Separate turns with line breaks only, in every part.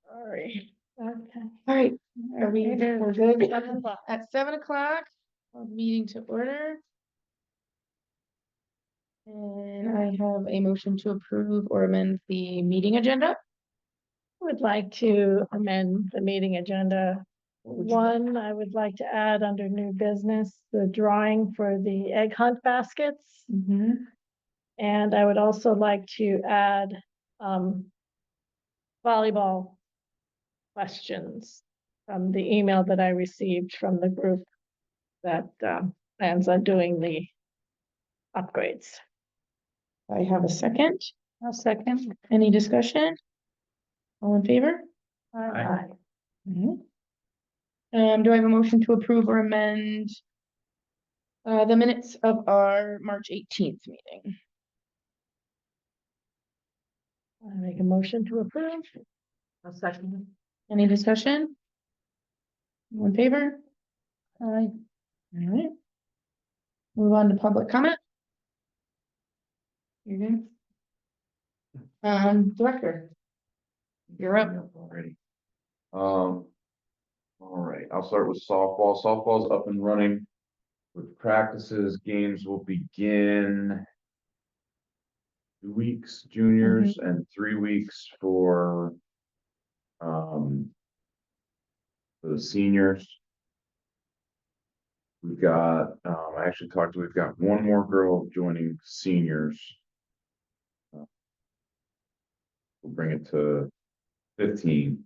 Sorry.
Okay.
All right, are we,
Okay,
we're good
7:00.
at 7 o'clock, meeting to order. And I have a motion to approve or amend the meeting agenda.
Would like to amend the meeting agenda. One, I would like to add under new business, the drawing for the egg hunt baskets. And I would also like to add, volleyball questions from the email that I received from the group that, plans on doing the upgrades.
I have a second.
I'll second.
Any discussion? All in favor?
Aye.
Mhm. Do I have a motion to approve or amend the minutes of our March 18th meeting?
I make a motion to approve. I'll second.
Any discussion? All in favor? Aye. All right. Move on to public comment. You're good. Director. You're up.
Already. All right, I'll start with softball. Softball's up and running with practices. Games will begin 2 weeks, juniors, and 3 weeks for the seniors. We've got, we've got one more girl joining seniors. We'll bring it to 15.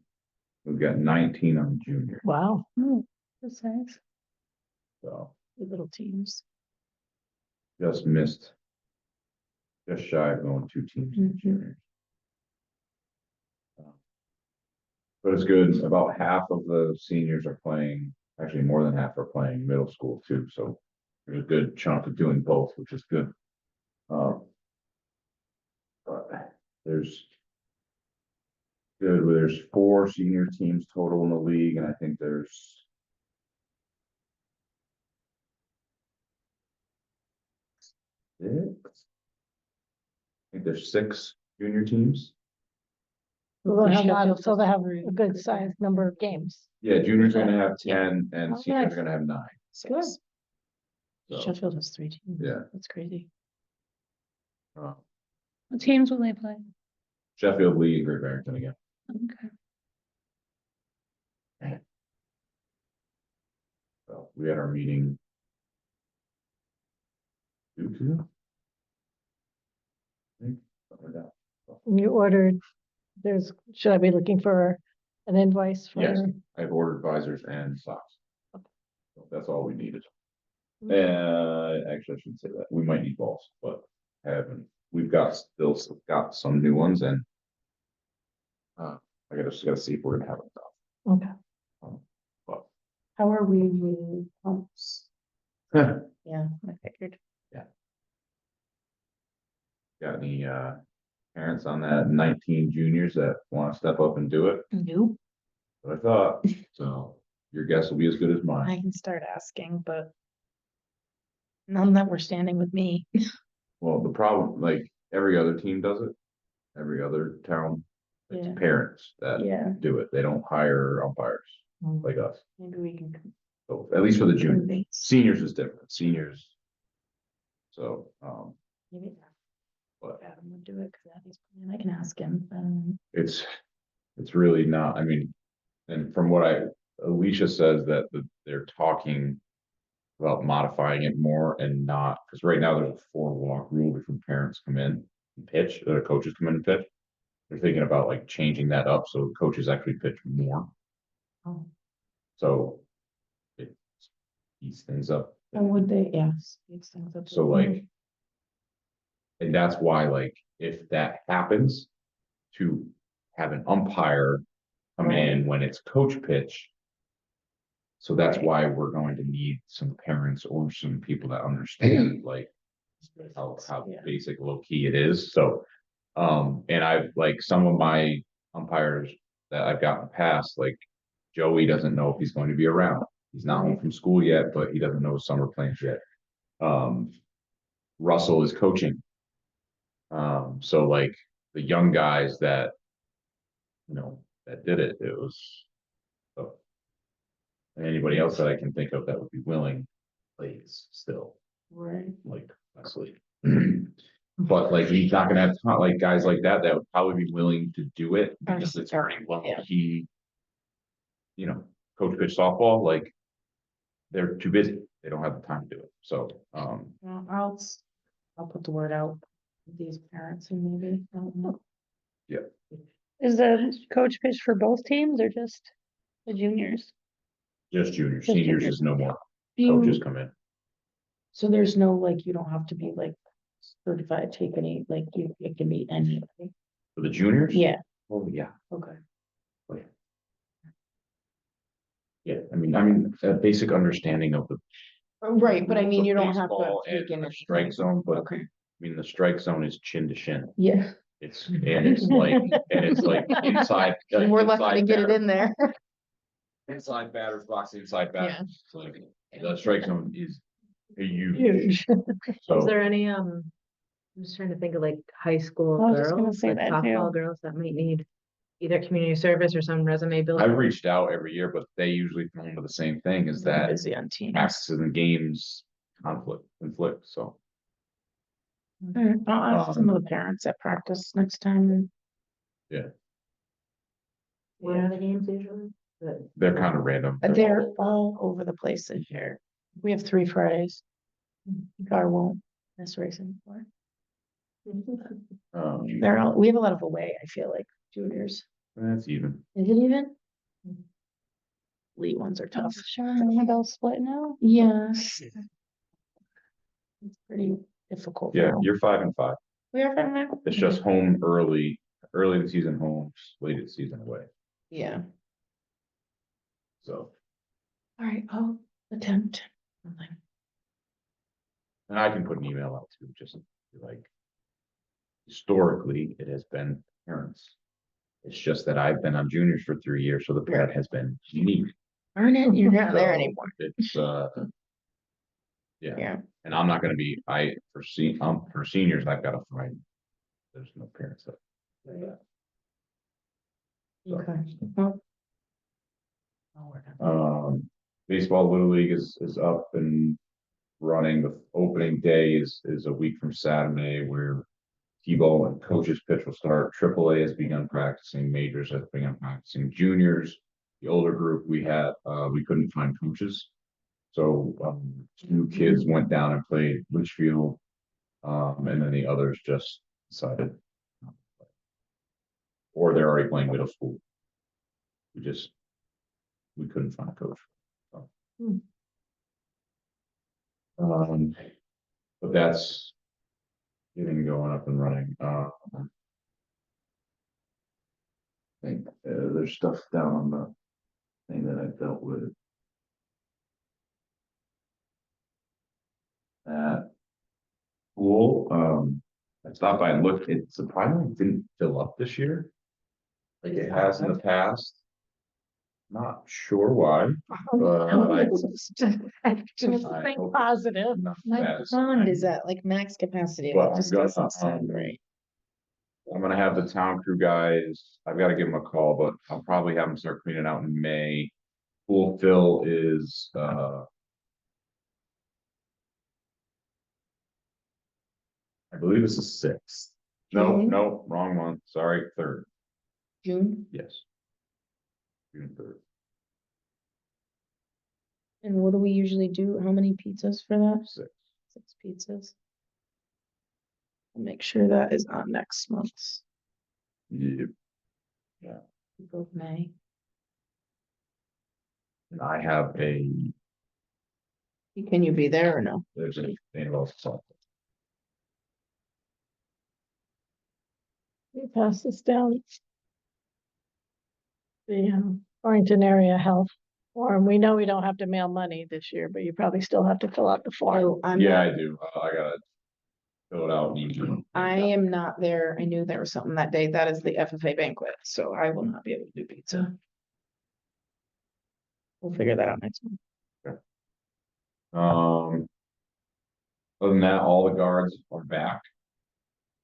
We've got 19 on junior,
Wow. That's nice.
so
Good little teams.
just missed. Just shy of going 2 teams in juniors. But it's good. About half of the seniors are playing, actually more than half are playing middle school too. So there's a good chunk of doing both, which is good. But there's 4 senior teams total in the league, and I think there's six junior teams.
So they have a good sized number of games.
Yeah, juniors are gonna have
Yeah.
10 and
Oh,
seniors
nice.
are gonna have 9.
Good.
So,
Sheffield has 3 teams.
Yeah.
That's crazy.
uh,
What teams will they play?
Sheffield, Lee, and Great Barrington again.
Okay.
So we had our meeting. 2. I think, something like that.
You ordered, should I be looking for an invoice for?
Yes. I've ordered visors and socks.
Okay.
So that's all we needed.
Mm.
Actually, I shouldn't say that. We might need balls, but we've still got some new ones, and I gotta see if we're gonna have enough.
Okay.
But
How are we with pumps? Yeah, I figured.
got any parents on that 19 juniors that want to step up and do it?
Nope.
But I thought so. Your guess will be as good as mine.
I can start asking, but none that were standing with me.
Well, the problem, like every other team does it, every other town, it's
Yeah.
parents that
Yeah.
do it. They don't hire umpires like us.
Maybe we can.
So at least for the juniors,
convince-
seniors is different. Seniors. So,
Maybe
but
Adam would do it because I can ask him.
it's really not. I mean, and from what Alicia says that they're talking about modifying it more and not, because right now there's a 4-walk rule before parents come in and pitch, or coaches come in and pitch. They're thinking about like changing that up so coaches actually pitch more.
Oh.
So it speeds things up.
How would they? Yeah. Speeds things up.
So like, and that's why like if that happens, to have an umpire come in when it's coach pitch. So that's
Right.
why we're going to need some parents or some people that understand like how
Yeah.
basic low key it is. So and I've like some of my umpires that I've got in the past, like Joey doesn't know if he's going to be around. He's not home from school yet, but he doesn't know his summer plans yet. Russell is coaching. So like the young guys that, that did it. It was. So. And anybody else that I can think of that would be willing, please, still,
Right.
like Leslie. But like, he's not gonna have, like, guys like that would probably be willing to do it because it's already, well,
Yeah.
he. You know, coach pitch softball, like. They're too busy. They don't have the time to do it. So,
Well, I'll put the word out with these parents and maybe, I don't know.
Is the coach pitch for both teams or just the juniors?
just juniors,
Just
seniors
juniors.
is no more.
Do you-
Coaches come in.
So there's no, like, you don't have to be like certified, take any, like, it can be any.
For the juniors?
Yeah,
Oh, yeah.
okay.
Oh, yeah. Yeah, I mean, a basic understanding of the.
Right, but I mean, you don't have to.
baseball
take
and
in
the strike zone, but I
Okay,
mean, the strike zone is chin to shin.
yeah,
It's, and it's like inside.
and we're lucky to
inside
get it
batter-
in there.
Inside batters box, inside
Yeah.
batter. So like, the strike zone is huge.
Huge.
Is
So,
there any, I'm just trying to think of like high school
I was just gonna
girls,
say
like
that too.
softball girls that might need either community service or some resume
I
building.
reached out every year, but they usually come with the same thing is that
Busy on teams.
practices and games conflict, so.
Alright, I'll ask some of the parents at practice next time.
What are the games usually? But
They're kind of random.
They're all over the place this year. We have 3 Fridays. Gar won't miss racing for. They're all, we have a lot of away, I feel like, juniors.
That's even.
Is it even? Elite ones are tough.
They'll split now?
Yes. It's pretty difficult.
Yeah,
now.
you're 5-5.
We are from there?
It's just home early in the season home, late in the season away,
Yeah,
so.
alright, I'll attempt. Something.
And I can put an email out too, just like. Historically, it has been parents. It's just that I've been on juniors for 3 years, so the parent has been me.
Darn it, you're not there
So
anymore.
It's, yeah,
Yeah,
and I'm not gonna be, for seniors, I've gotta find. There's no parents that. So,
okay. Well. I'll work on it.
Baseball Little League is up and running. The opening day is a week from Saturday where. T-ball and coaches pitch will start. AAA has begun practicing. Majors have begun practicing. Juniors, the older group we had, we couldn't find coaches. So 2 kids went down and played Litchfield. And then the others just decided. Or they're already playing middle school. We couldn't find a coach. So. But that's. Getting going up and running, I think, there's stuff down on the thing that I dealt with. Pool, I stopped by and looked, it surprisingly didn't fill up this year. Like it has in the past. Not sure why.
Just think positive.
My pond is at like max capacity.
Well,
It just
I'm gonna,
doesn't sound right.
I'm gonna have the town crew guys, I've gotta give them a call, but I'll probably have them start cleaning out in May. Pool fill is, I believe it's the 6th. No,
June?
no, wrong month, sorry, 3rd,
June,
yes. June 3rd.
and what do we usually do? How many pizzas for that?
6th.
6 pizzas. I'll make sure that is on next month's.
Yep.
April, May.
And I have
Can you be there or no?
there's an annual salt.
We pass this down. The Orrington Area Health Form. We know we don't have to mail money this year, but you probably still have to fill out the form.
Oh, I'm
Yeah,
not,
I do, I gotta fill it out. and email it.
I am not there. I knew there was something that day. That is the FFA banquet, so I will not be able to do pizza. We'll figure that out next month.
Other than that, all the guards are back.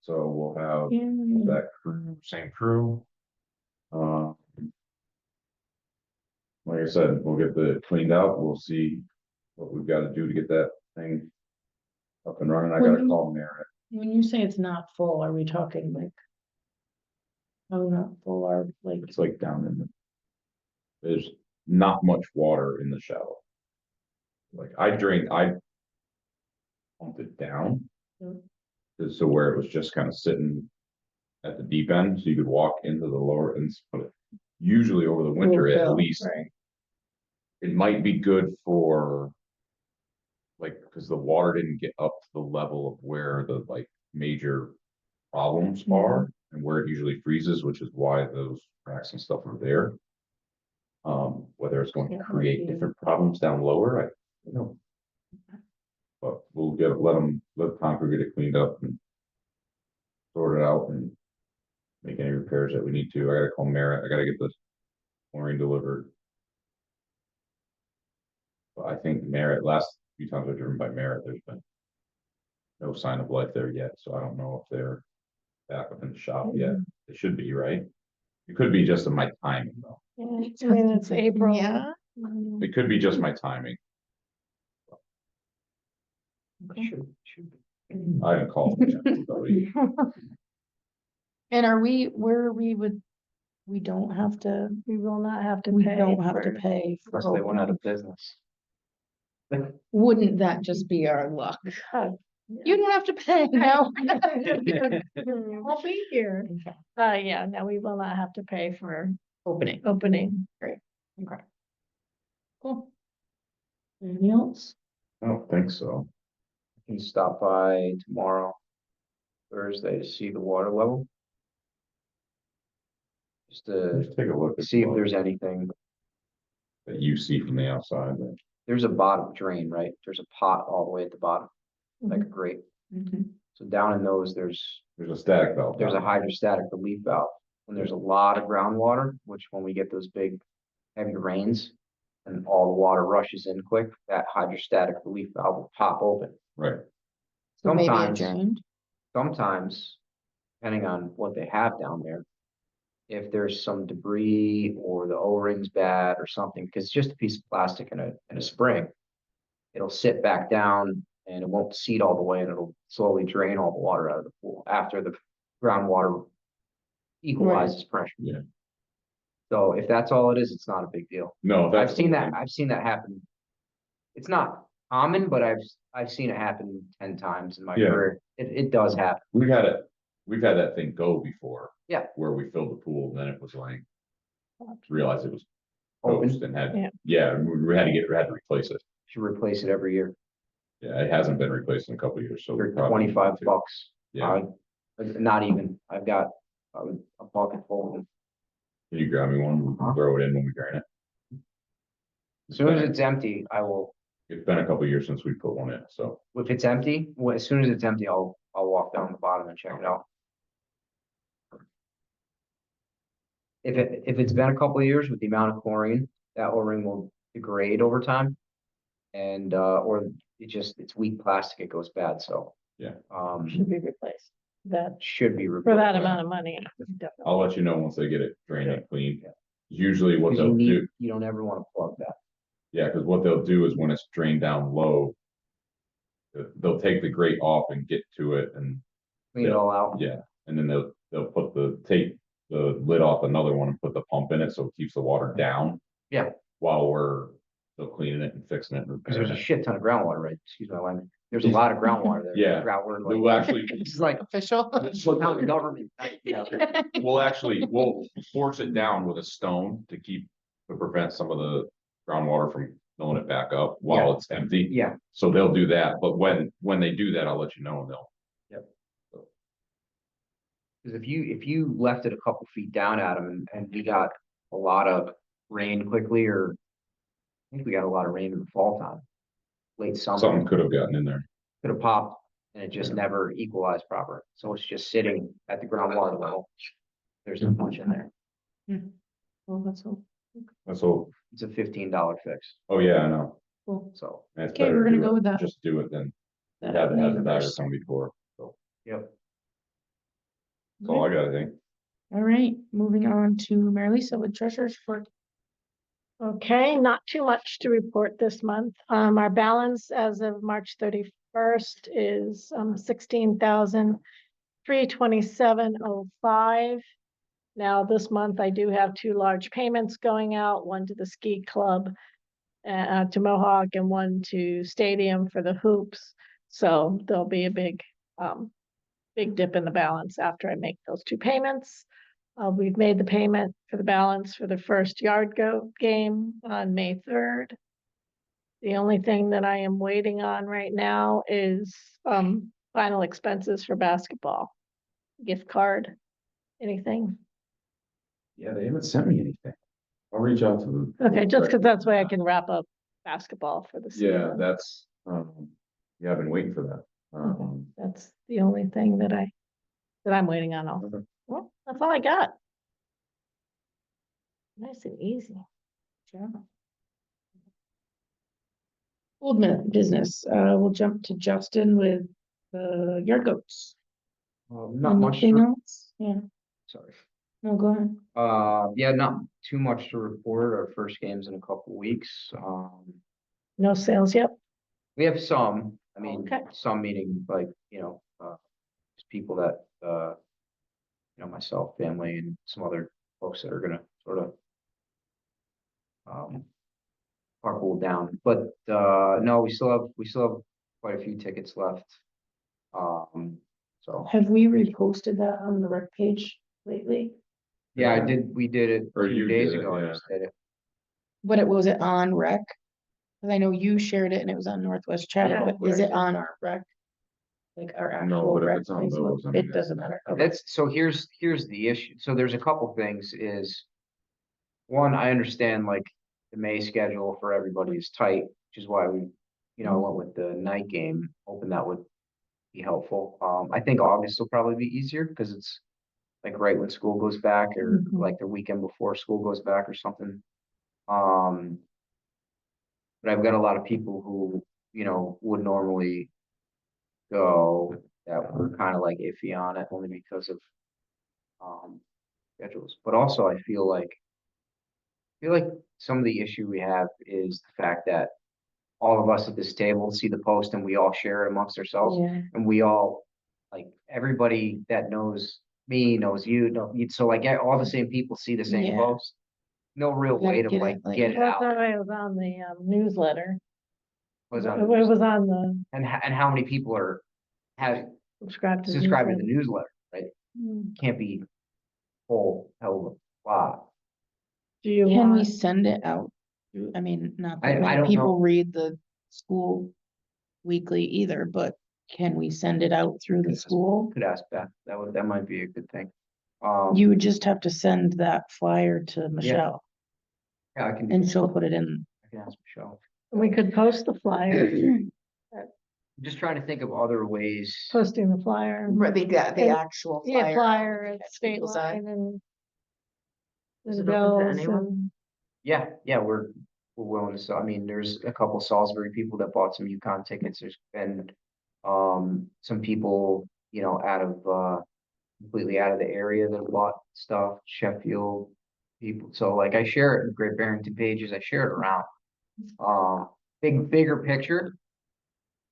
So we'll have
Yeah.
that crew, same crew. like I said, we'll get the cleaned out, we'll see what we've got to do to get that thing up and running. I
When
gotta
you-
call Merritt.
When you say it's not full, are we talking like? Oh, not full, or like,
It's like down in the. There's not much water in the shallow. Like I pumped it down.
Mm.
So where it was just kind of sitting at the deep end, so you could walk into the lower ends, but usually over the winter,
Will
at
fill,
least,
right.
it might be good for. Like, because the water didn't get up to the level of where the like major problems are and where it usually freezes, which is why those cracks and stuff are there. Whether it's going to
Yeah,
create
maybe.
different problems down lower, I don't know. But we'll let Concord get it cleaned up and sort it out and make any repairs that we need to. I gotta call Merritt. I gotta get the chlorine delivered. But I think Merritt, last few times I've driven by Merritt, there's been no sign of life there yet, so I don't know if they're back up in the shop yet. They should be, right? It could be just in my timing though.
Yeah, I mean, it's April.
Yeah.
It could be just my timing. I haven't called them yet, so
And where are we with, we don't have to,
We will not have to
we
pay.
don't have to
for-
pay. for
Unless they went out
opening.
of business.
Wouldn't that just be our luck?
Oh,
You don't have to pay now.
I'll be here. Yeah, no, we will not have to pay for
Opening.
opening.
Okay. Cool. Anything else?
I don't think so.
Can you stop by tomorrow, Thursday, to see the water level? Just to
Just take a look. at
see if
what
there's anything.
that you see from the outside.
There's a bottom drain, right? There's a pot all the way at the bottom, like a
Mm-hmm.
grate.
Mhm.
So down in those, there's
There's a static valve.
a
down there.
hydrostatic relief valve. When there's a lot of groundwater, which when we get those big heavy rains and all the water rushes in quick, that hydrostatic relief valve will pop open.
Right.
So maybe
Sometimes-
adjourned.
Sometimes, depending on what they have down there, if there's some debris or the O-ring's bad or something, because it's just a piece of plastic in a spring, it'll sit back down and it won't seat all the way and it'll slowly drain all the water out of the pool after the groundwater equalizes pressure.
Yeah.
So if that's all it is, it's not a big deal.
No, that's.
I've seen that happen. It's not common, but I've seen it happen 10 times in my
Yeah.
career. It does happen.
We've had that thing go before.
Yeah.
Where we filled the pool, then it was like, realized it was
Open.
toast and
Yeah.
we had to replace it.
Should replace it every year.
Yeah, it hasn't been replaced in a couple of years, so. we
For
probably need
25
to.
bucks.
Yeah,
Not even. I've got a bucket full of them.
can you grab me one? We can throw it in when we drain it.
As soon as it's empty, I will,
It's been a couple of years since we put one in, so.
if it's empty, as soon as it's empty, I'll walk down the bottom and check it out. If it's been a couple of years with the amount of chlorine, that O-ring will degrade over time. And, or it's weak plastic, it goes bad, so.
Yeah.
Should be replaced. That,
Should be.
for that
replaced.
amount of money. definitely.
I'll let you know once they get it drained and clean. Usually what
'Cause
they'll do,
you don't ever want to plug that.
yeah, because what they'll do is when it's drained down low. They'll take the grate off and get to it and,
Clean it all out.
yeah, and then they'll take the lid off another one and put the pump in it, so it keeps the water down.
Yeah.
While we're still cleaning it and fixing it and
Because there's
repairing
a
it.
shit ton of groundwater, right? Excuse my language. There's a lot of groundwater there.
Yeah.
Groundwater.
We'll actually,
It's like,
Official.
slow down the government. Yeah.
we'll force it down with a stone to prevent some of the groundwater from filling it back up while it's empty.
Yeah,
So they'll do that, but when they do that, I'll let you know and they'll.
because if you left it a couple feet down at them and we got a lot of rain quickly, or I think we got a lot of rain in the fall time. Late summer,
Something could have gotten in there.
could have popped and it just
Yeah.
never equalized proper. So it's just sitting at the groundwater level. There's not much in there.
Well, that's all.
That's all.
It's a $15 fix,
Oh, yeah, I know.
Cool.
so,
It's
Okay,
better
we're
to
gonna
do
go
it.
with that.
Just do it then. We
That
haven't had the
November
dagger come before, so
yep.
that's all I gotta think.
All right, moving on to Mary Lisa with treasurer's report.
Okay, not too much to report this month. Our balance as of March 31st is 16,327.05. Now, this month I do have two large payments going out, one to the ski club, to Mohawk, and one to Stadium for the hoops. So there'll be a big dip in the balance after I make those two payments. We've made the payment for the balance for the first yard goat game on May 3rd. The only thing that I am waiting on right now is final expenses for basketball. Gift card, anything?
Yeah, they haven't sent me anything. I'll reach out to them.
Okay, just because that's the way I can wrap up basketball for the
Yeah,
season.
that's, yeah, I've been waiting for that.
That's the only thing that I'm waiting on also.
Okay.
Well, that's all I got. Nice and easy.
Old minute business, we'll jump to Justin with the yard goats.
Not much,
Anything else? Yeah,
sorry.
no, go ahead.
Yeah, not too much to report. Our first game's in a couple weeks.
No sales yet?
We have some, I mean,
Okay.
some meaning like, just people that, myself, family, and some other folks that are gonna sort of carpool down, but, no, we still have quite a few tickets left. So,
Have we reposted that on the rec page lately?
yeah, we did it
Or
2
you
days
did it,
ago. I
yeah.
just did it.
What was it on rec? Cause I know you shared it and it was on Northwest Chatter,
Yeah,
but is it on our rec? Like our actual
but if
rec
it's on
Facebook?
those, I mean,
It doesn't matter. Okay.
That's, so here's the issue. So there's a couple things is. One, I understand like the May schedule for everybody is tight, which is why we, went with the night game, hoping that would be helpful. I think August will probably be easier because it's like right when school goes back or
Mhm.
like the weekend before school goes back or something. But I've got a lot of people who, would normally go that were kind of like iffy on it only because of schedules. But also I feel like some of the issue we have is the fact that all of us at this table see the post and we all share it amongst ourselves.
Yeah.
And we all, like, everybody that knows me knows you, so like all the same people see the same
Yeah.
post. No real
Gotta
way to
get
like
it, like-
get it
Well,
out.
that way it was on the newsletter.
Was
It
on the
was on the
and how many people have
subscribe to the
subscribed to the
newsletter.
newsletter, right?
Hmm.
Can't be whole hell of a lot.
Do you
Can we
want,
send it out? I mean, not
I
that many
don't
people
know.
read the school weekly either, but can we send it out through the school?
Could ask Beth. That might be a good thing.
You would just have to send that flyer to Michelle
Yeah, I can
and she'll put it in.
ask Michelle.
we could post the flyer,
I'm just trying to think of other ways.
posting the flyer.
The actual
Yeah, flyer at
catch
State
people's eye.
Line and.
Is
and
it open to
bills
anyone?
and-
Yeah, we're willing to sell. I mean, there's a couple Salisbury people that bought some UConn tickets. There's been some people, completely out of the area that bought stuff, Sheffield people. So like I share it in Great Barrington pages, I share it around. Bigger picture,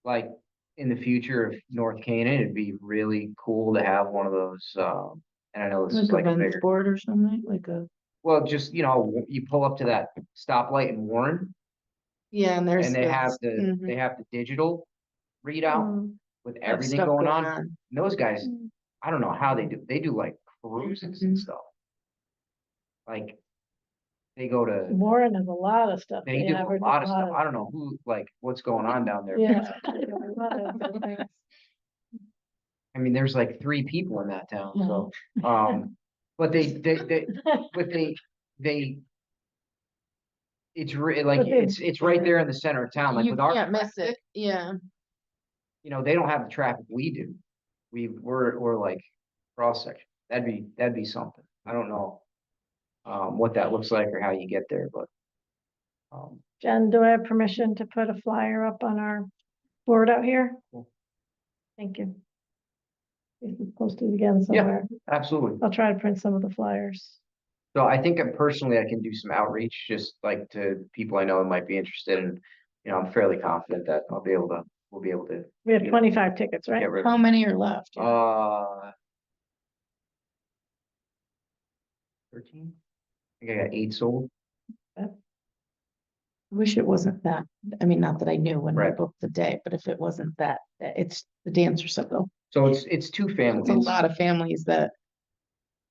like in the future of North Canaan, it'd be really cool to have one of those, and I know this is
Like
like
a
a
Vans
bigger,
board or something, like a.
well, just, you pull up to that stoplight in Warren
Yeah, and there's.
and they have
Mhm.
they have the digital readout
Mm.
with
Got
everything
stuff
going on.
on.
And those guys,
Mm.
I don't know how they do like cruises and
Mhm.
stuff. Like they go to,
Warren has a lot of stuff.
they do a
advertise.
lot of stuff. I don't know what's going on down there.
Yeah. A lot of good things.
I mean, there's like 3 people in that town, so, but they, it's like,
But they-
it's right there in the center of town, like
You
with our,
can't miss it, yeah.
they don't have the traffic we do. We're like cross section. That'd be something. I don't know. What that looks like or how you get there, but.
Jen, do I have permission to put a flyer up on our board out here?
Cool.
Thank you. We can post it again somewhere.
Absolutely.
I'll try to print some of the flyers.
So I think personally, I can do some outreach, just like to people I know that might be interested and, I'm fairly confident that we'll be able to
We have
Yeah.
25 tickets, right?
get rid
How many are left?
of. 13? I think I got 8 sold.
Wish it wasn't that, I mean, not that I knew when we
Right.
booked the day, but if it wasn't that, it's the dance recital.
So it's 2
It's
families.
a lot of families that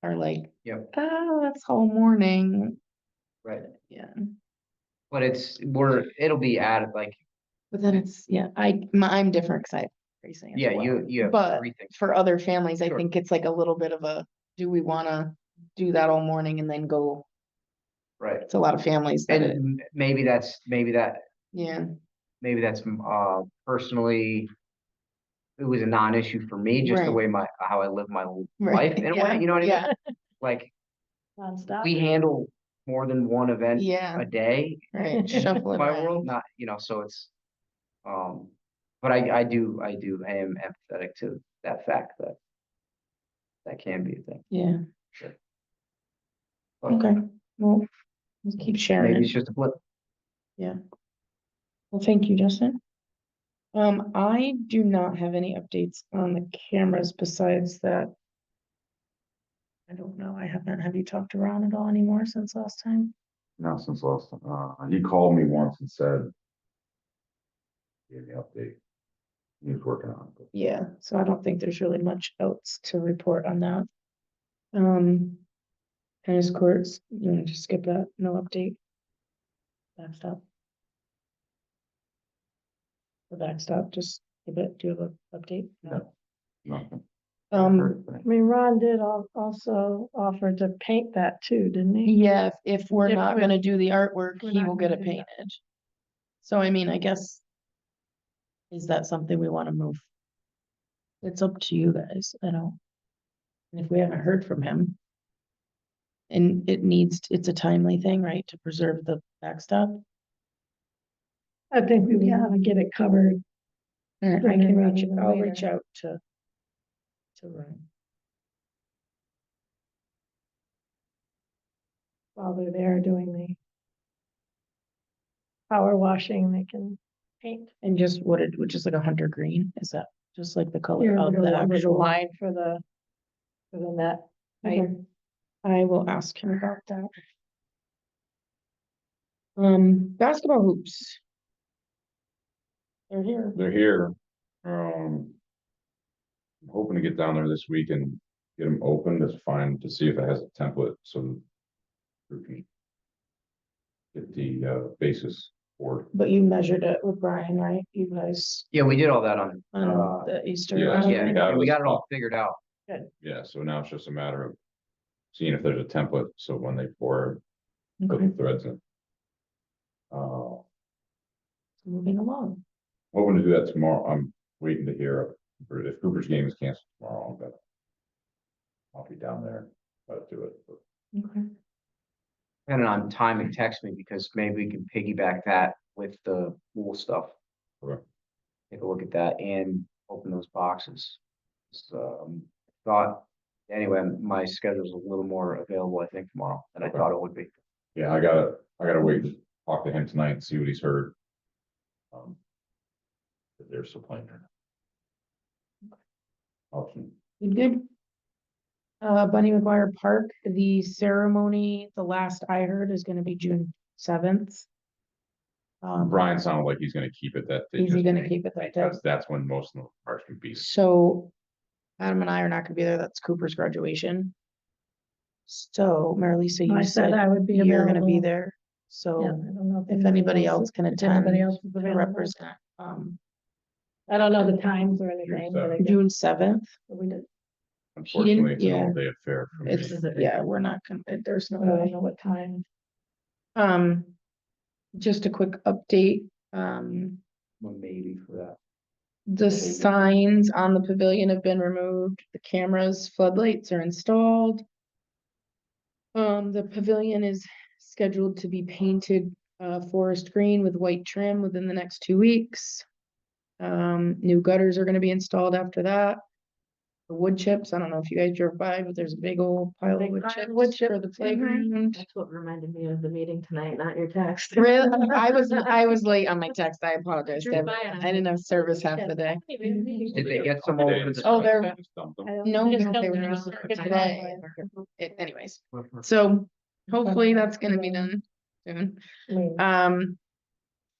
are like,
Yep,
oh, that's whole morning.
right.
Yeah,
But it'll be added, like,
but then it's, yeah, I'm different because I have racing as
yeah,
well.
you have
But
everything.
for other families, I
Sure.
think it's like a little bit of a, do we wanna do that all morning and then go?
Right.
It's a lot of families that it,
And maybe that's
yeah,
personally, it was a non-issue for me, just the
Right.
way how I live my life
right,
in a
yeah,
way, you know what I mean?
yeah,
Like,
Nonstop.
we handle more than one event
yeah,
a day
right, shuffle
in
it
my
around.
world, not, so it's, but I am empathetic to that fact that that can be a thing.
Yeah,
But
okay, well, let's keep sharing
maybe
it.
it's just a blip.
Yeah. Well, thank you, Justin. I do not have any updates on the cameras besides that. I don't know, I haven't, have you talked to Ron at all anymore since last time?
Now since last, he called me once and said. Gave me an update. He was working on it.
Yeah, so I don't think there's really much else to report on that. Tennis courts, you wanna just skip that, no update? Backstop. The backstop, just give it, do you have an update?
No. Nothing.
I mean, Ron did also offer to paint that too, didn't he?
Yeah, if we're
If
not
we-
gonna do the artwork,
we're
he
not
will get
gonna
it
do that.
painted. So I mean, I guess. Is that something we wanna move? It's up to you guys, I don't. And if we haven't heard from him. And it's a timely thing, right, to preserve the backstop?
I think we want to get it covered.
Alright, I
Sooner
can
rather
reach,
than
I'll
later.
reach out to. Ryan.
While they're there doing the power washing, they can paint.
And just what it, which is like a hunter green, is that just like the color
Yeah,
of
with
the
the
actual?
line for the net.
I will ask him about that. Basketball hoops. They're here.
They're here. I'm hoping to get down there this week and get them open to see if it has a template, so. We can get the basis for.
But you measured it with Brian, right? You guys
Yeah, we did all that on,
on the Easter.
yeah,
round?
so
yeah,
we
yeah,
have
we
this
got it all
up.
figured out.
Yeah, so now it's just a matter of seeing if there's a template, so when they pour, put
Okay,
the threads in.
moving along.
Hoping to do that tomorrow. I'm waiting to hear if Cooper's game is canceled tomorrow. I'll be down there, but do it. But
Okay.
Depending on timing, text me because maybe we can piggyback that with the pool stuff.
Okay.
Take a look at that and open those boxes. Thought, anyway, my schedule's a little more available, I think, tomorrow than I
Okay.
thought it would be.
Yeah, I gotta wait to talk to him tonight and see what he's heard. If they're still playing or not. Option.
Good. Bunny McGuire Park, the ceremony, the last I heard is gonna be June 7th.
Brian sounded like he's gonna keep it that. they
Is he
just
gonna
made,
keep it that day?
Because that's when most of the parts can be.
So Adam and I are not gonna be there. That's Cooper's graduation. So Mary Lisa, you
I said
said
I would be
you're gonna be
available.
there.
Yeah,
So
I don't know
if anybody else can
if
attend
anybody else is
to
available.
represent,
I don't know the times or anything. but I guess
June 7th.
We did,
Unfortunately, it's an
yeah.
all day affair for me.
It's, yeah, we're not gonna, there's no
I don't
way.
know what time.
Just a quick update,
One maybe for that.
the signs on the pavilion have been removed, the cameras, floodlights are installed. The pavilion is scheduled to be painted, forest green with white trim within the next 2 weeks. New gutters are gonna be installed after that. the wood chips. I don't know if you guys drove by, but there's a big old pile of
Big
wood
pile of
chips
wood
for
chips.
the
Mhm.
playground.
That's what reminded me of the meeting tonight, not your text.
Really? I was late on my text. I apologize.
Drove by and
I didn't have service half the day.
Did they get some over the?
Oh, they're-
summer?
No,
Just
no, they
don't
were
know.
just
It's
today.
fine.
Anyways, so hopefully that's gonna be done soon.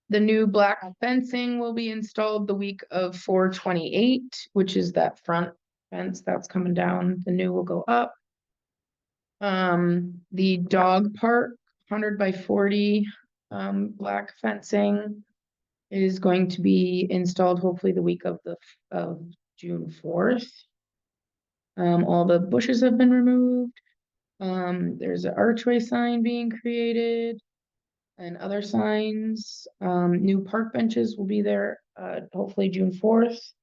The new black fencing will be installed the week of 4/28, which is that front fence that's coming down. The new will go up. The dog park, 100 by 40, black fencing is going to be installed hopefully the week of June 4th. All the bushes have been removed. There's an archway sign being created. And other signs, new park benches will be there, hopefully June 4th.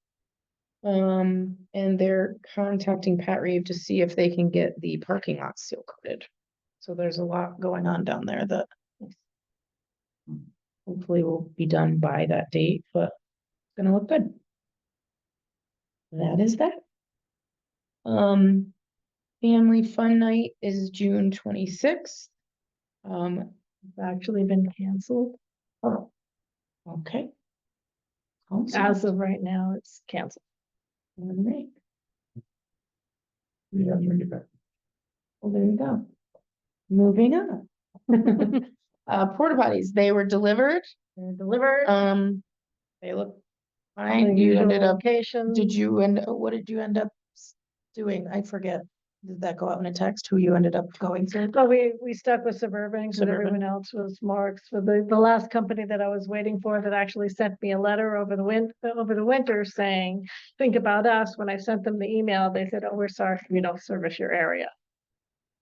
And they're contacting Pat Reeve to see if they can get the parking lot seal coated. So there's a lot going on down there that hopefully will be done by that date, but it's gonna look good. That is that. Family fun night is June 26th.
It's actually been canceled.
Oh, okay.
As of right now, it's canceled.
Alright.
Yeah, bring it back.
Well, there you go. Moving on. Porta potties, they were delivered.
They're delivered.
They look
The
fine. You
usual
ended up,
location.
what did you end up doing? I forget. Did that go out in a text who you ended up going to?
But we stuck with Suburban because
Suburban.
everyone else was marked. So the last company that I was waiting for that actually sent me a letter over the winter saying, think about us. When I sent them the email, they said, oh, we're sorry, we don't service your area.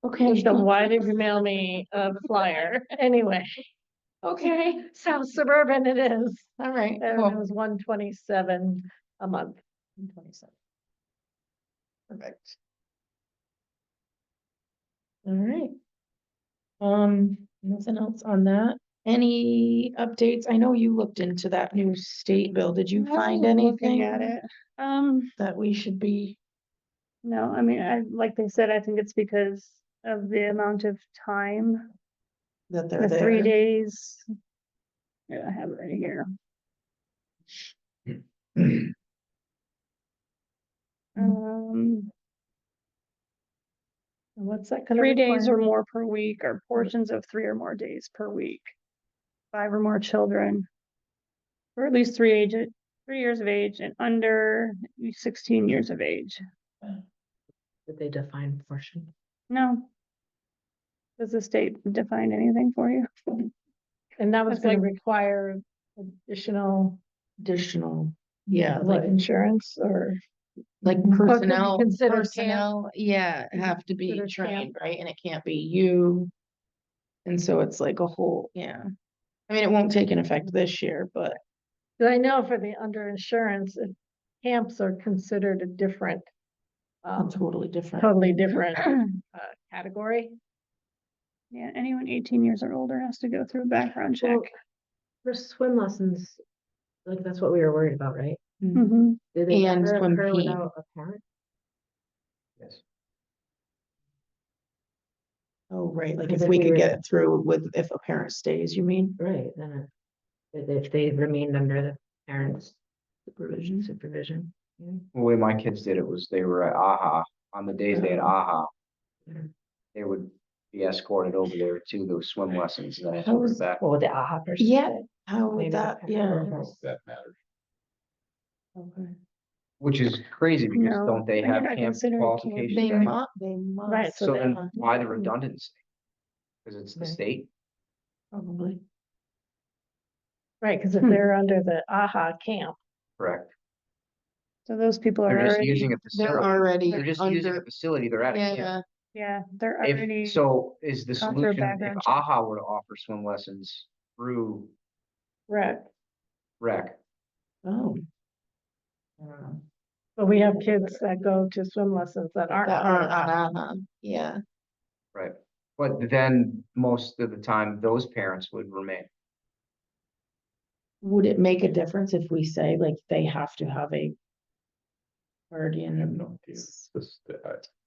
Okay.
So why did you mail me a flyer? Anyway,
Okay,
so Suburban it is.
all right,
And it
cool.
was 127 a month.
27. Perfect. All right. Nothing else on that. Any updates? I know you looked into that new state bill. Did you
I
find
was looking
anything
at it.
that we should be?
No, I mean, like they said, I think it's because of the amount of time,
That they're
the 3
there?
days. Yeah, I have it right here. Um,
What's that gonna
3 days
require?
or more per week, or portions of 3 or more days per week. 5 or more children. Or at least 3 years of age and under 16 years of age.
Did they define portion?
No. Does the state define anything for you?
And that was
That's
gonna
like-
require additional,
Yeah,
what, insurance or?
like
Or could be
personnel,
considered camp?
personnel, yeah,
Is it
have to be
considered camp?
trained, right? And it can't be you. And so it's like a whole, yeah. I mean, it won't take an effect this year, but
'Cause I know for the under insurance, camps are considered a different,
totally different.
totally different, category.
Yeah, anyone 18 years or older has to go through a background check.
Well, for swim lessons, like that's what we were worried about, right?
Mhm.
Did they
And
ever
swim
occur
team.
without a parent?
Yes.
Oh, right, like
Because
if
if
we
we
could
were-
get it through with, if a parent stays, you mean?
Right, then if they remained under the parents'
Supervision.
supervision.
The way my kids did it was they were at AHA, on the days they had AHA. They would be escorted over there to those swim lessons and then escorted back.
What would the AHA person
Yeah.
say?
How would
Maybe the
that,
parent
yeah.
or
I don't know if that matters.
Okay.
Which is crazy because
No,
don't they
you're
have
not
camp
considered camp.
qualifications?
They
Right.
must.
Right,
So then
they-
why the redundancy? Because it's the
Right.
state?
Probably.
Right, because if they're under the AHA camp,
Correct.
So those people are
They're just
already,
using a
They're
facility.
already
They're just using a
under,
facility. They're at a camp.
yeah,
yeah, they're already.
If, so is the
gone through a
solution, if
background check.
AHA were to offer swim lessons through
rec,
rec,
oh.
but we have kids that go to swim lessons that aren't.
That
under
aren't on
AHA.
AHA, yeah.
right? But then most of the time, those parents would remain.
Would it make a difference if we say like they have to have a already
I
in.
have no idea.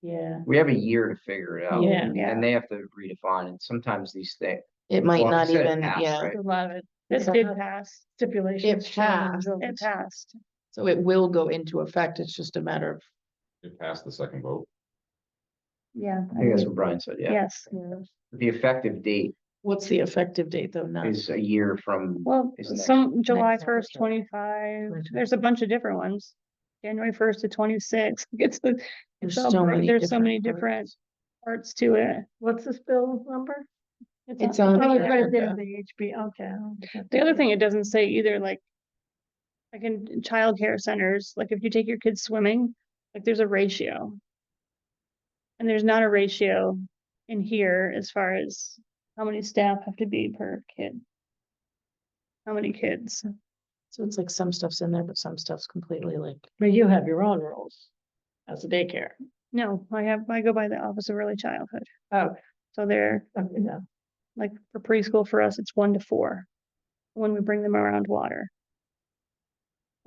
Yeah,
We have a year to figure it out.
Yeah.
Yeah.
And they have to redefine, and sometimes these things,
it might
Well,
not
it said it
even,
passed,
yeah,
right?
A lot of it.
This
This
did
did pass.
Stipulations.
passed.
It passed.
so it will go into effect, it's just a matter of.
It passed the second vote.
Yeah.
I think that's what Brian said, yeah.
Yes.
The effective date
What's the effective date though, not?
is a year from,
Well,
is next-
some July
next
1st,
episode.
25,
Next
there's a bunch of different ones. January 1st to 26. It's,
There's
it's all
so
bro-
many
there's so many different
parts.
parts to it.
What's this bill number?
It's on
Oh,
the
it's right
agenda.
there, the HB, okay.
The other thing it doesn't say either, like in childcare centers, like if you take your kids swimming, like there's a ratio. And there's not a ratio in here as far as how many staff have to be per kid. How many kids?
So it's like some stuff's in there, but some stuff's completely like,
But you have your own rules as a daycare.
No, I go by the Office of Early Childhood.
Oh,
So they're
okay, no.
like for preschool for us, it's 1 to 4. When we bring them around water.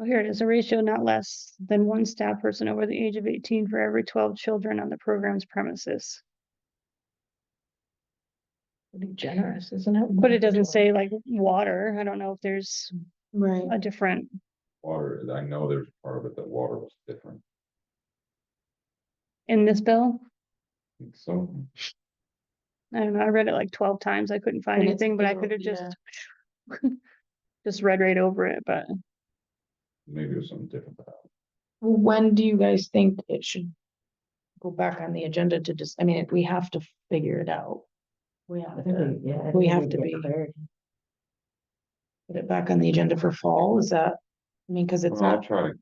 Oh, here it is, a ratio not less than 1 staff person over the age of 18 for every 12 children on the program's premises.
Pretty generous, isn't it?
But it doesn't say like water. I don't know if there's
right,
a different,
Water, I know there's part of it that water was different.
in this bill.
I think so.
I don't know, I read it like 12 times. I couldn't find
And it's
anything, but I
bill,
could have
yeah.
just read right over it, but
Maybe it was something different.
when do you guys think it should? Go back on the agenda to just, I mean, if we have to figure it out. We have to
Yeah.
we have to be- put it back on the agenda for fall, is that? I mean, cause it's
Well, I'll
not,
try to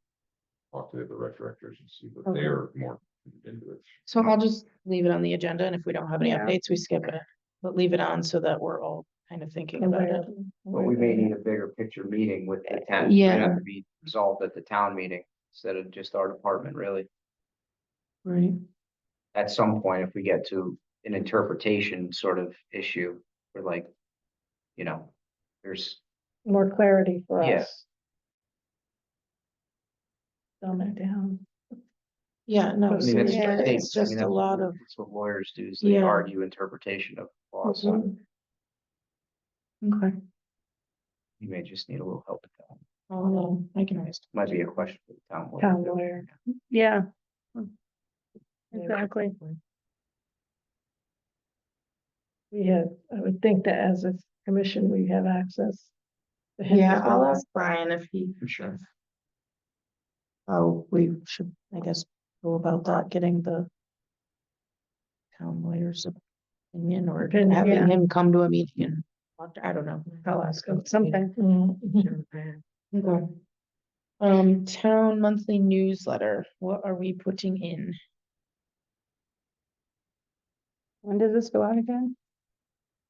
talk to the rec directors and see what
Okay.
they're more into it.
so I'll just leave it on the agenda, and if we don't have any
Yeah.
updates, we skip it. But leave it on so that we're all kind of thinking about it.
but we may need a bigger picture meeting with the town.
Yeah.
It have to be resolved at the town meeting instead of just our department, really.
Right.
At some point, if we get to an interpretation sort of issue, we're like, you know, there's,
More clarity for
Yeah.
us. Dumb it down.
Yeah, no,
I mean, it's,
Yeah,
it's just a lot of,
That's what lawyers do, is they
Yeah.
argue interpretation of laws.
Mhm.
okay,
You may just need a little help with that.
I can always.
Might be a question for the town. lawyer,
Town
too.
lawyer.
yeah. Exactly.
We have, I would think that as a commission, we have access. to him
Yeah,
as
I'll
well.
ask Brian if he.
Sure.
Oh, we should, I guess, go about that, getting the. Town lawyer's opinion or
Opinion,
having
yeah.
him come to a meeting and, I don't know, I'll ask him.
Something.
Mhm.
Okay. Town monthly newsletter, what are we putting in?
When does this go out again?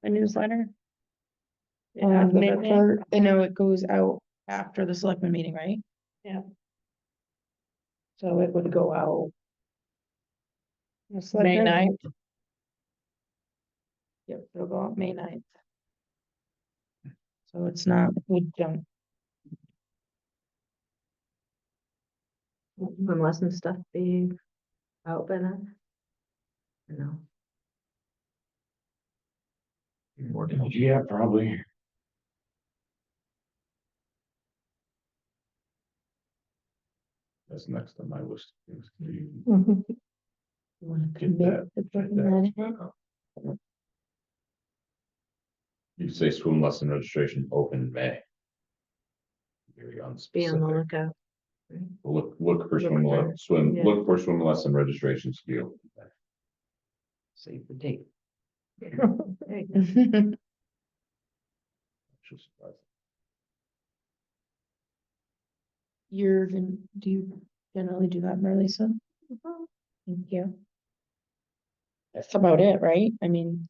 A newsletter?
The
midnight.
I know it goes out after the selectmen meeting, right?
Yeah.
So it would go out,
The
May
selectmen?
9th.
yep, it'll go out May 9th. So it's not, we don't,
Swim lesson stuff be out by then? No.
Yeah, probably. That's next on my list. of things to do.
Mhm.
you wanna
Get
commit
that-
to
get
putting
that
that in?
up. You say swim lesson registration open May. Very
Be on the
unspecific.
lookout.
Look for
Look
swim,
for-
swim,
yeah.
look for swim lesson registrations to be open. May.
Save the date.
Should surprise
Do you generally do that, Marlisa? Thank you. That's about it, right? I mean.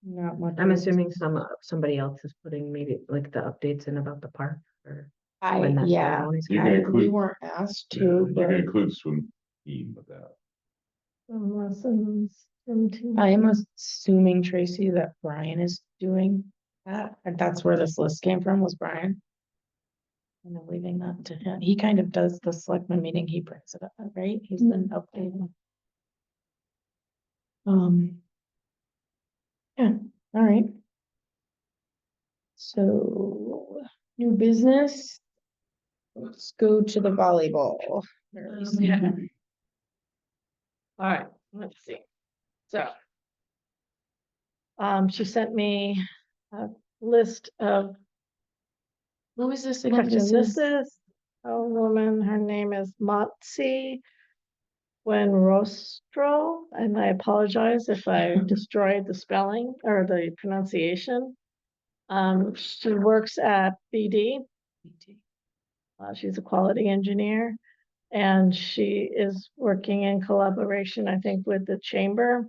Not much.
I'm
else.
assuming somebody else is putting maybe like the updates in about the park or.
I,
when that
yeah,
ceremony's
You
I,
can
we
include-
weren't asked
Yeah,
to,
You
but
can include swim team with that.
Some lessons, some team.
I am assuming, Tracy, that Brian is doing that, and that's where this list came from, was Brian. kind of leaving that to him. He kind of does the selectman meeting, he brings it up, right? He's been updating. Yeah, all right. So, new business. Let's go to the volleyball.
Yeah. All right, let's see. So. She sent me a list of
Who is this again?
questions. This is a woman, her name is Motsi Wenrostro, and I apologize if I destroyed the spelling or the pronunciation. She works at BD. She's a quality engineer, and she is working in collaboration, I think, with the chamber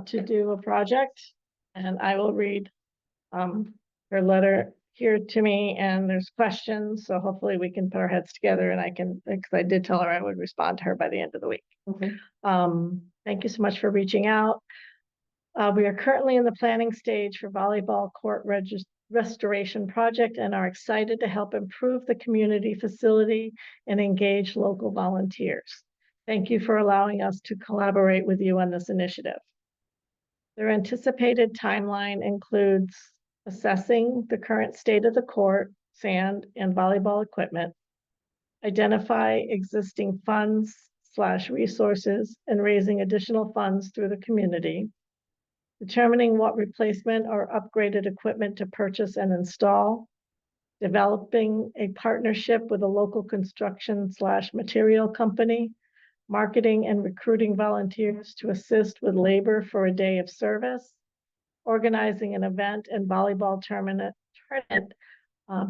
to do a project. And I will read her letter here to me, and there's questions, so hopefully we can put our heads together, and I can, because I did tell her I would respond to her by the end of the week.
Okay.
Thank you so much for reaching out. We are currently in the planning stage for volleyball court restoration project and are excited to help improve the community facility and engage local volunteers. Thank you for allowing us to collaborate with you on this initiative. Their anticipated timeline includes assessing the current state of the court, sand, and volleyball equipment, identify existing funds/resources, and raising additional funds through the community, determining what replacement or upgraded equipment to purchase and install, developing a partnership with a local construction/material company, marketing and recruiting volunteers to assist with labor for a day of service, organizing an event and volleyball tournament,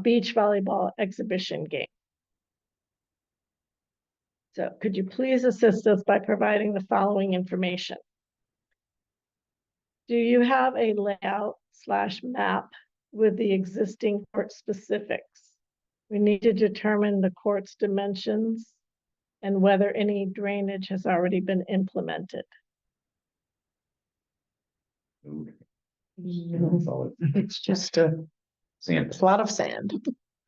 beach volleyball exhibition game. So could you please assist us by providing the following information? Do you have a layout/map with the existing court specifics? We need to determine the court's dimensions and whether any drainage has already been implemented.
It's just a
Sand.
plot of sand.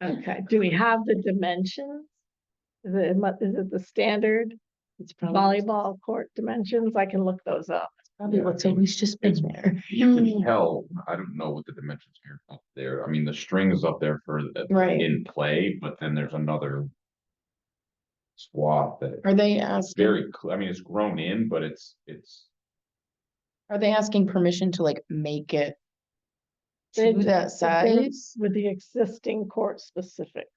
Okay, do we have the dimensions? Is it the standard
It's probably,
volleyball court dimensions? I can look those up.
probably what's always just been there.
You can tell, I don't know what the dimensions are up there. I mean, the string is up there for
Right.
in play, but then there's another swath that
Are they
it's
asking,
very, I mean, it's grown in, but it's,
are they asking permission to like make it
They-
to that size?
With the existing court specifics.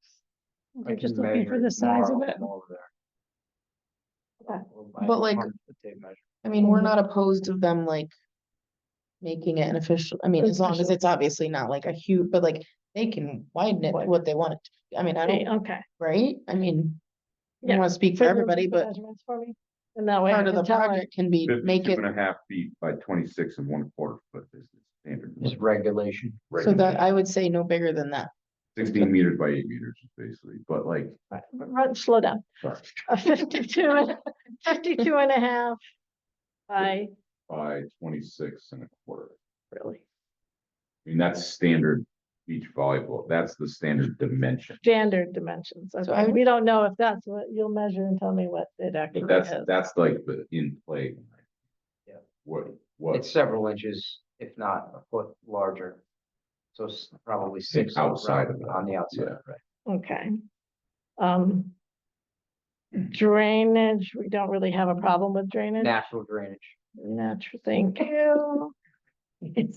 They're just looking for the size of it.
But like- I mean, we're not opposed to them like making it an official, I mean, as long as it's obviously not like a huge, but like they can widen it to what they want it to. be. I mean, I don't,
Okay.
right? I mean, I
Yeah.
don't want to speak for
Put those
everybody, but
measurements for me, and that way I
part of
can
the
tell her.
project can be make it,
52.5 feet by 26 1/4 foot is the standard.
Is regulation.
so that I would say no bigger than that.
16 meters by 8 meters basically, but like,
Slow down.
sorry,
A 52 and a half by,
by 26 1/4.
really,
I mean, that's standard beach volleyball. That's the standard dimension.
standard dimensions.
So I-
We don't know if that's what you'll measure and tell me what it actually
But
is.
that's like the in play.
Yeah.
What,
It's several inches, if not a foot larger. So it's probably 6
outside of that.
on the outside,
Yeah.
right?
Okay. Drainage, we don't really have a problem with drainage.
Natural drainage.
Natural, thank you. It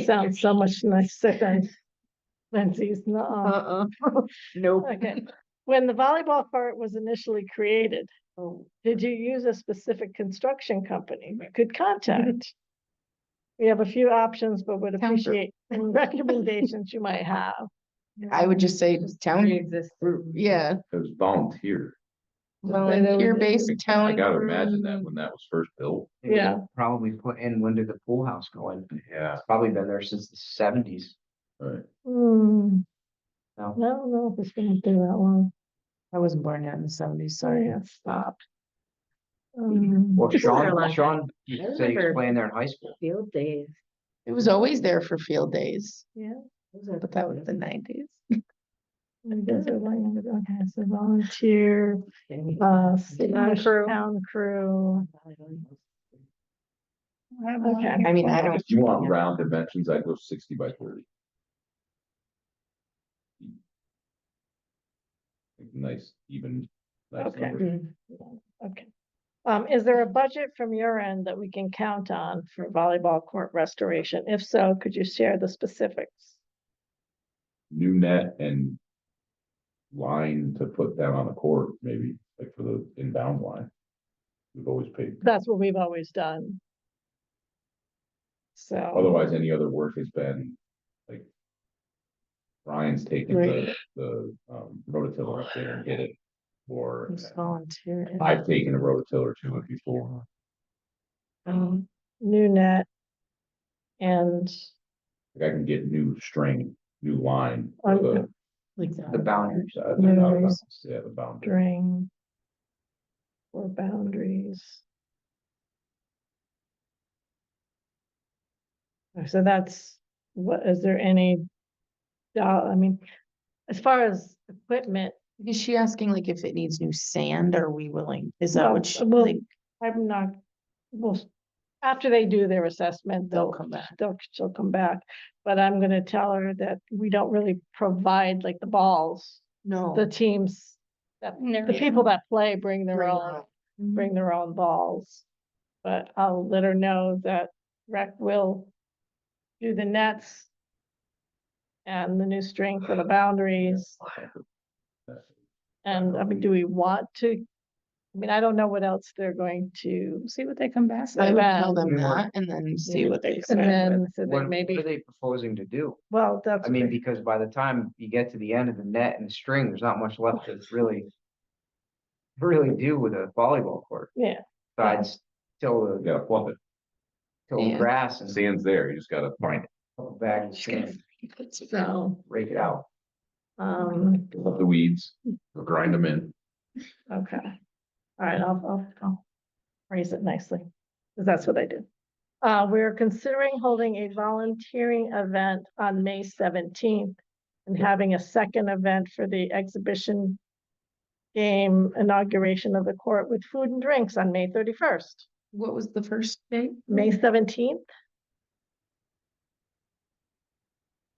sounds so much nicer than Lindsay's, no.
Nope.
Okay, when the volleyball court was initially created, did you use a specific construction company we could contact? We have a few options, but would
Town group.
appreciate any recommendations you might have.
I would just say town, yeah,
It was volunteer.
volunteer-based
I
town.
gotta imagine that
group.
when that was first built.
It was
Yeah.
Probably put in, when did the pool house go in?
Yeah.
It's probably been there since the 70s.
Right.
Hmm,
No.
I don't know if it's been through that long.
I wasn't born yet in the 70s,
Sorry,
sorry.
I stopped.
Well,
It's been there a long
Sean
time.
used
I
to say he was
remember-
playing there in high school.
Field days.
It was always there for field days,
Yeah,
but that was the 90s.
Okay, so volunteer, slash
crew.
town crew. Okay.
I mean, I don't.
If you want round dimensions, I'd go 60 by 30. Nice, even, nice
Okay.
number.
Okay. Is there a budget from your end that we can count on for volleyball court restoration? If so, could you share the specifics?
New net and line to put down on the court, maybe, like for the inbound line. We've always paid.
That's what we've always done. So,
Otherwise, any other work has been like Brian's taken the rototiller up there and hit it. Or
Who's volunteer?
I've taken a rototiller to it before.
new net. And
Like I can get new string, new line for
Okay.
Like
The boundaries.
Yeah, the boundary.
string. Or boundaries. So that's, what, is there any? I mean, as far as equipment,
Is she asking like if it needs new sand, are we willing? Is that what she,
well,
like,
I'm not, well, after they do their assessment,
they'll come back?
she'll come back. But I'm gonna tell her that we don't really provide like the balls,
No.
the teams. That,
No.
the people that play bring their
Bring
own, bring their own balls. But I'll let her know that rec will do the nets. And the new string for the boundaries. And I mean, do we want to? I mean, I don't know what else they're going to.
See what they come back
I
with.
would tell them
Yeah.
that and then see what they
And
come back with.
then, so
What,
then maybe,
what are they proposing to do?
well, that's.
I mean, because by the time you get to the end of the net and the string, there's not much left to really do with a volleyball court.
Yeah,
Besides till
You
the,
gotta fluff it.
till the
Yeah.
grass and
Sand's there, you just gotta find it.
couple bags of sand,
so,
rake it out.
Pull up the weeds, or grind them in.
okay. All right, I'll phrase it nicely, because that's what I do. We're considering holding a volunteering event on May 17th and having a second event for the exhibition game inauguration of the court with food and drinks on May 31st.
What was the first date?
May 17th?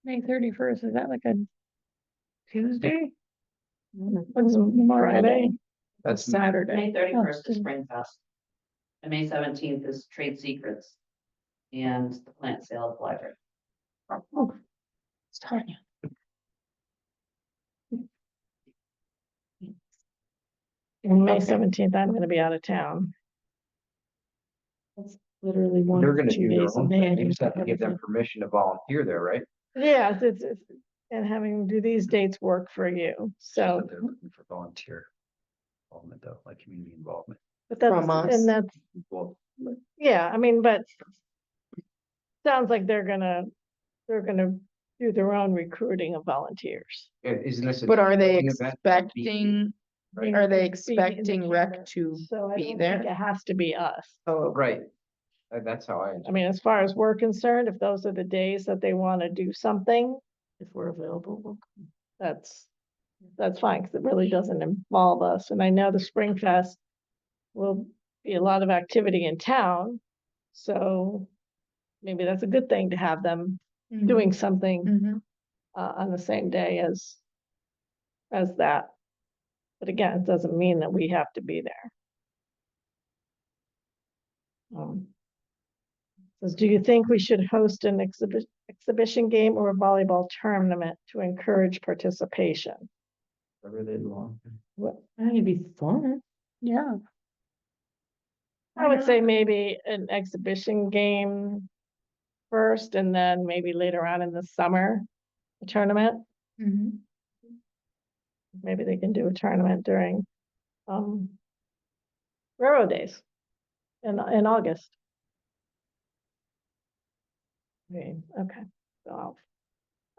May 31st, is that like a Tuesday?
When's Friday?
That's
Saturday.
May 31st is
Oh,
Spring Fest. And May 17th is Trade Secrets. And the plant sale at the library.
Oh, it's Tanya.
On May
Okay.
17th, I'm gonna be out of town.
That's literally one.
They're
or
gonna
2
do their
days in
own
May. I
thing. You
didn't
just have to
have
give them
everything.
permission to volunteer there, right?
Yeah, and having, do these dates work for you? So,
They're looking for volunteer involvement though, like community involvement.
but that's,
From us.
and that's,
Well,
yeah, I mean, but sounds like they're gonna do their own recruiting of volunteers.
Isn't this? a
But are they
team event?
expecting,
Being-
are they
being
expecting rec
independent.
to
So I
be
don't think
there?
it has to be us.
Oh,
Right. That's how I.
I mean, as far as we're concerned, if those are the days that they want to do something,
if we're available, we'll come.
that's fine, because it really doesn't involve us. And I know the Spring Fest will be a lot of activity in town. So maybe that's a good thing to have them doing something
Mhm.
on the same day as that. But again, it doesn't mean that we have to be there. Says, do you think we should host an exhibition game or a volleyball tournament to encourage participation?
Whatever they want.
What,
I think it'd be fun.
Yeah.
I would say maybe an exhibition game first, and then maybe later on in the summer, a tournament. Maybe they can do a tournament during Railroad Days in August. Okay, so, all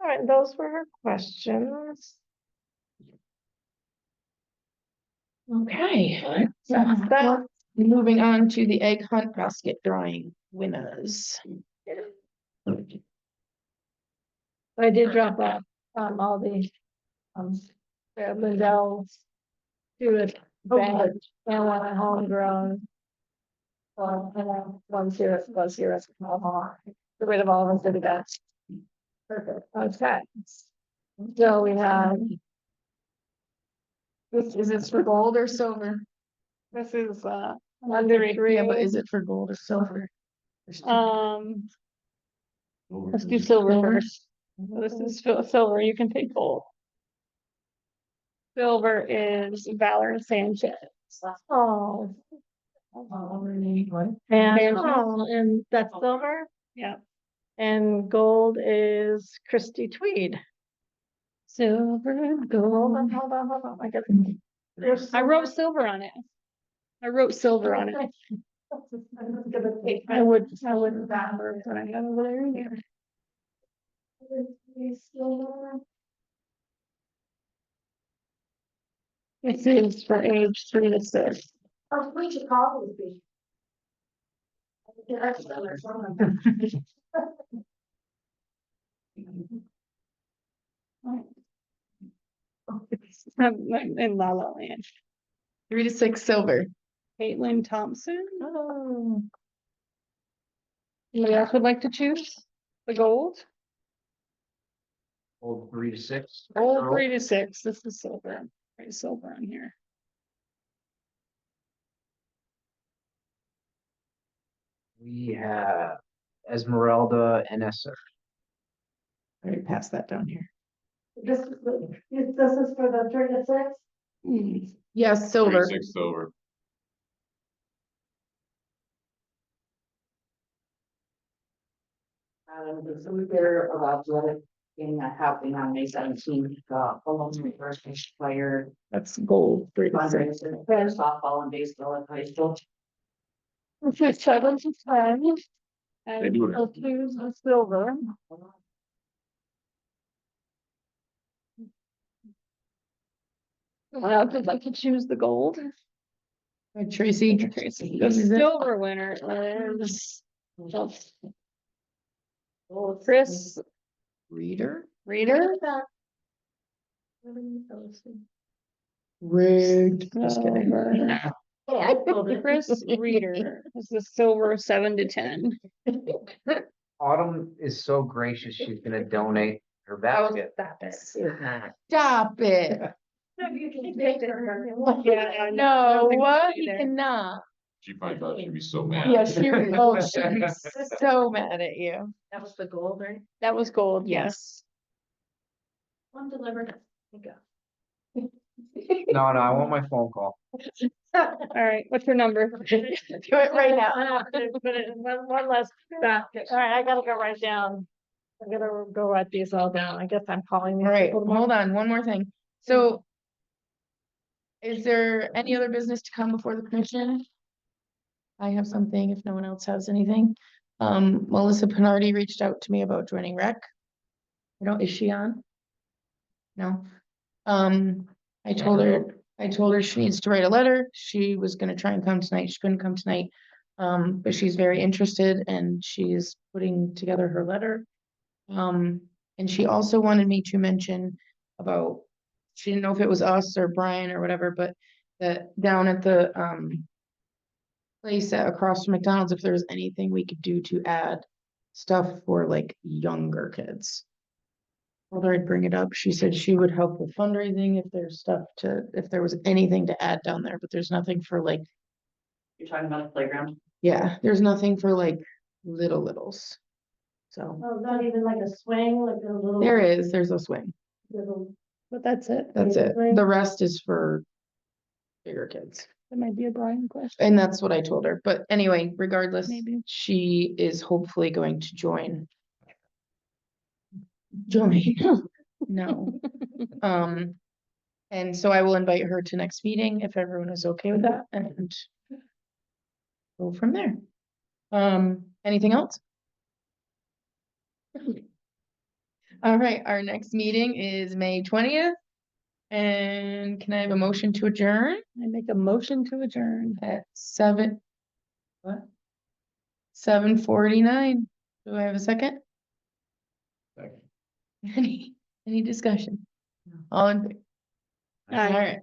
right, those were her questions.
Okay.
Alright,
So
that's that.
let's- moving on to the egg hunt basket drawing winners.
I did drop off all the Lindell's do it bag and one at homegrown. Well, and then one's here, was here as a get rid of all of them to the best. Perfect, okay. So we have.
Is this for gold or silver?
This is,
Under three.
Yeah, but is it for gold or silver? There's two.
let's do silver first. This is silver, you can take gold. Silver is Valor Sanchez.
Oh.
What?
And, oh, and that's silver,
Yeah,
and gold is Christy Tweed.
silver,
Hold
gold.
on, hold on, hold on, I got.
I wrote silver on it. I wrote silver on it. I wouldn't remember when I got over there. This is for age 3 to 6.
Oh, we should call this.
In La La Land.
3 to 6 silver.
Caitlin Thompson.
Oh.
Anybody else would like to choose the gold?
Old 3 to 6.
Gold 3 to 6. This is silver. Right, silver on here.
We have Esmeralda and Esser.
All right, pass that down here.
This is for the 3 to 6?
Yes, silver.
36 silver.
So we were about to in happening on May 17th, almost reverse expired
That's gold. 3 to 6.
fundraiser for softball and baseball at high school.
Okay, 7 to 10.
They
And
do it.
I'll choose the silver.
Someone else would like to choose the gold.
Tracy.
The
This is it.
silver winner is Chris
Reader.
Reader.
Rigged. Just kidding.
Chris Reader is the silver 7 to 10.
Autumn is so gracious, she's gonna donate her basket.
Stop it.
Yeah,
No,
thing to
what?
do
He
there.
cannot.
She finds out she'd be so mad.
Yeah, she, oh, she's so mad at you.
That was the gold, right?
That was gold, yes.
One delivered. Thank you.
No, I want my phone call.
All right, what's your number?
Do it right now.
I have to put it in one less basket. All right, I gotta go right down. I gotta go write these all down. I guess I'm calling. these
All right,
people tomorrow.
hold on, one more thing. So is there any other business to come before the commission? I have something if no one else has anything. Melissa Pinardi reached out to me about joining rec. Is she on? No. I told her she needs to write a letter. She was gonna try and come tonight. She couldn't come tonight. But she's very interested and she's putting together her letter. And she also wanted me to mention about, she didn't know if it was us or Brian or whatever, but that down at the, place across from McDonald's, if there's anything we could do to add stuff for like younger kids. Told her I'd bring it up. She said she would help with fundraising if there's stuff if there was anything to add down there, but there's nothing for like,
You're talking about a playground?
yeah, there's nothing for like littles. So
Oh, not even like a swing, like a little.
there's a swing.
little-
But that's it.
That's it.
Right.
The rest is for bigger kids.
That might be a Brian question.
And that's what I told her. But anyway, regardless,
Maybe.
she is hopefully going to join. No. And so I will invite her to next meeting if everyone is okay with that and go from there. Anything else? All right, our next meeting is May 20th. And can I have a motion to adjourn
I make a motion to adjourn.
at 7:49? Do I have a second?
Second.
Any discussion? All in.
Aye.
All right,